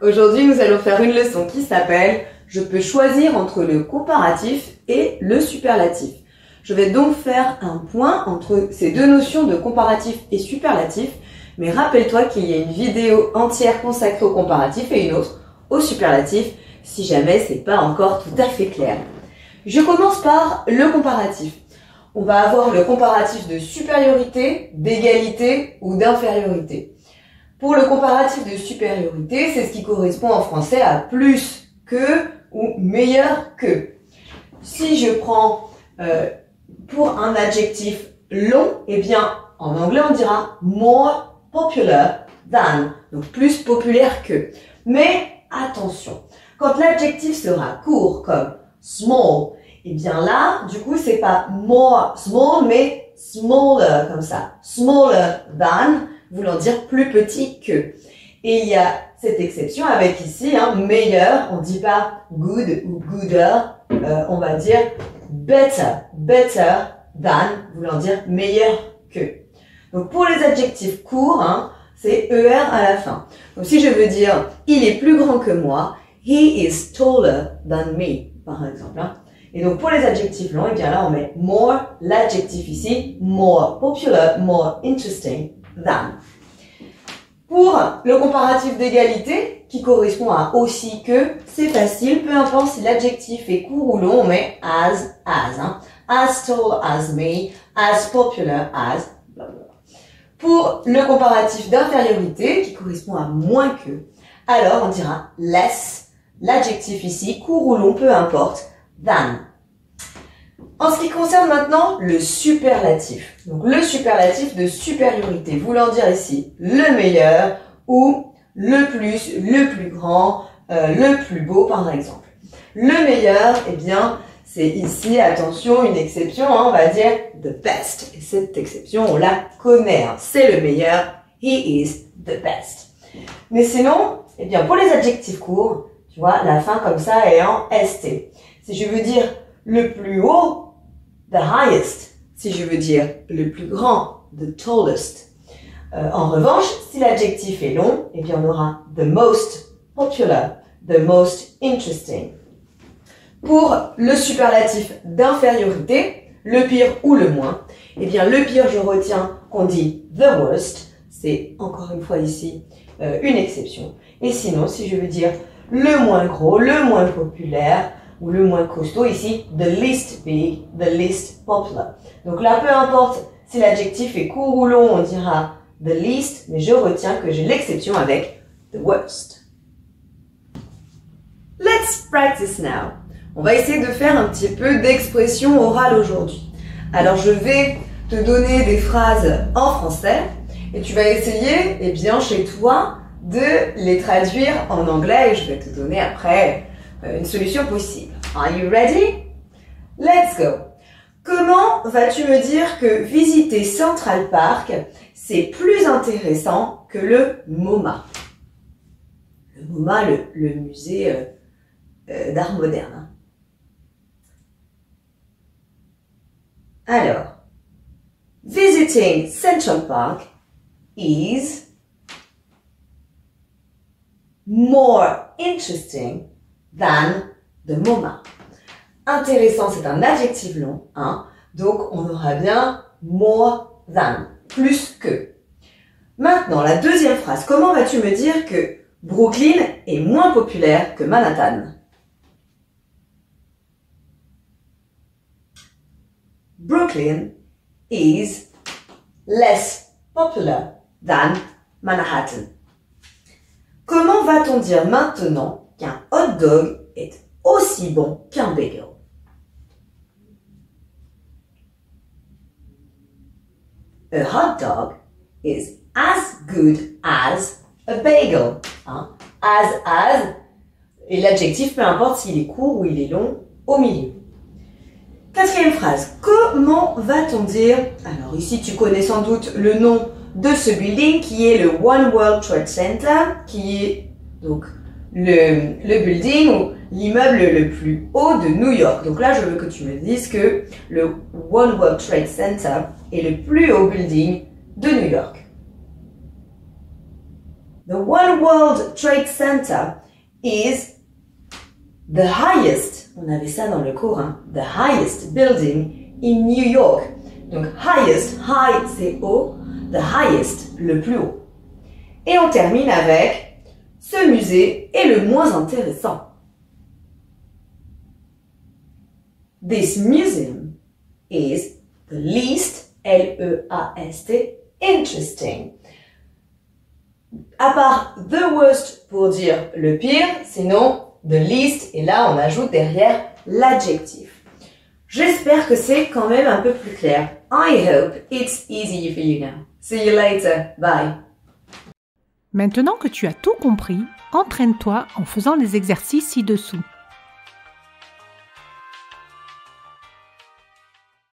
Aujourd'hui, nous allons faire une leçon qui s'appelle « Je peux choisir entre le comparatif et le superlatif ». Je vais donc faire un point entre ces deux notions de comparatif et superlatif, mais rappelle-toi qu'il y a une vidéo entière consacrée au comparatif et une autre au superlatif, si jamais c'est pas encore tout à fait clair. Je commence par le comparatif. On va avoir le comparatif de supériorité, d'égalité ou d'infériorité. Pour le comparatif de supériorité, c'est ce qui correspond en français à plus que ou meilleur que. Si je prends pour un adjectif long, eh bien en anglais on dira more popular than, donc plus populaire que. Mais attention, quand l'adjectif sera court comme small, eh bien là, du coup, c'est pas more small, mais smaller, comme ça. Smaller than, voulant dire plus petit que. Et il y a cette exception avec ici, meilleur, on dit pas good ou gooder, on va dire better, better than, voulant dire meilleur que. Donc pour les adjectifs courts, c'est ER à la fin. Donc si je veux dire, il est plus grand que moi, he is taller than me, par exemple. Et donc pour les adjectifs longs, eh bien là on met more, l'adjectif ici, more popular, more interesting than. Pour le comparatif d'égalité, qui correspond à aussi que, c'est facile, peu importe si l'adjectif est court ou long, on met as. As tall as me, as popular as, blablabla. Pour le comparatif d'infériorité, qui correspond à moins que, alors on dira less, l'adjectif ici, court ou long, peu importe, than. En ce qui concerne maintenant le superlatif, donc le superlatif de supériorité, voulant dire ici le meilleur ou le plus grand, le plus beau par exemple. Le meilleur, eh bien, c'est ici, attention, une exception, on va dire the best. Et cette exception, on la connaît, c'est le meilleur, he is the best. Mais sinon, eh bien, pour les adjectifs courts, tu vois, la fin comme ça est en ST. Si je veux dire le plus haut, the highest. Si je veux dire le plus grand, the tallest. En revanche, si l'adjectif est long, eh bien on aura the most popular, the most interesting. Pour le superlatif d'infériorité, le pire ou le moins, eh bien le pire, je retiens qu'on dit the worst. C'est encore une fois ici une exception. Et sinon, si je veux dire le moins gros, le moins populaire, ou le moins costaud, ici, the least big, the least popular. Donc là, peu importe si l'adjectif est court ou long, on dira the least, mais je retiens que j'ai l'exception avec the worst. Let's practice now. On va essayer de faire un petit peu d'expression orale aujourd'hui. Alors, je vais te donner des phrases en français et tu vas essayer, eh bien, chez toi, de les traduire en anglais et je vais te donner après une solution possible. Are you ready? Let's go! Comment vas-tu me dire que visiter Central Park, c'est plus intéressant que le MoMA? Le MoMA, le musée d'art moderne. Alors, visiting Central Park is more interesting than the MoMA. Intéressant, c'est un adjectif long, donc on aura bien more than, plus que. Maintenant, la deuxième phrase. Comment vas-tu me dire que Brooklyn est moins populaire que Manhattan? Brooklyn is less popular than Manhattan. Comment va-t-on dire maintenant qu'un hot dog est aussi bon qu'un bagel? A hot dog is as good as a bagel. As, et l'adjectif, peu importe s'il est court ou il est long, au milieu. Quatrième phrase. Comment va-t-on dire? Alors ici, tu connais sans doute le nom de ce building qui est le One World Trade Center, qui est donc le building ou l'immeuble le plus haut de New York. Donc là, je veux que tu me dises que le One World Trade Center est le plus haut building de New York. The One World Trade Center is the highest, on avait ça dans le cours, hein, the highest building in New York. Donc highest, high c'est haut, the highest, le plus haut. Et on termine avec ce musée est le moins intéressant. This museum is the least, L-E-A-S-T, interesting. À part the worst pour dire le pire, sinon the least, et là on ajoute derrière l'adjectif. J'espère que c'est quand même un peu plus clair. I hope it's easy for you now. See you later. Bye. Maintenant que tu as tout compris, entraîne-toi en faisant les exercices ci-dessous.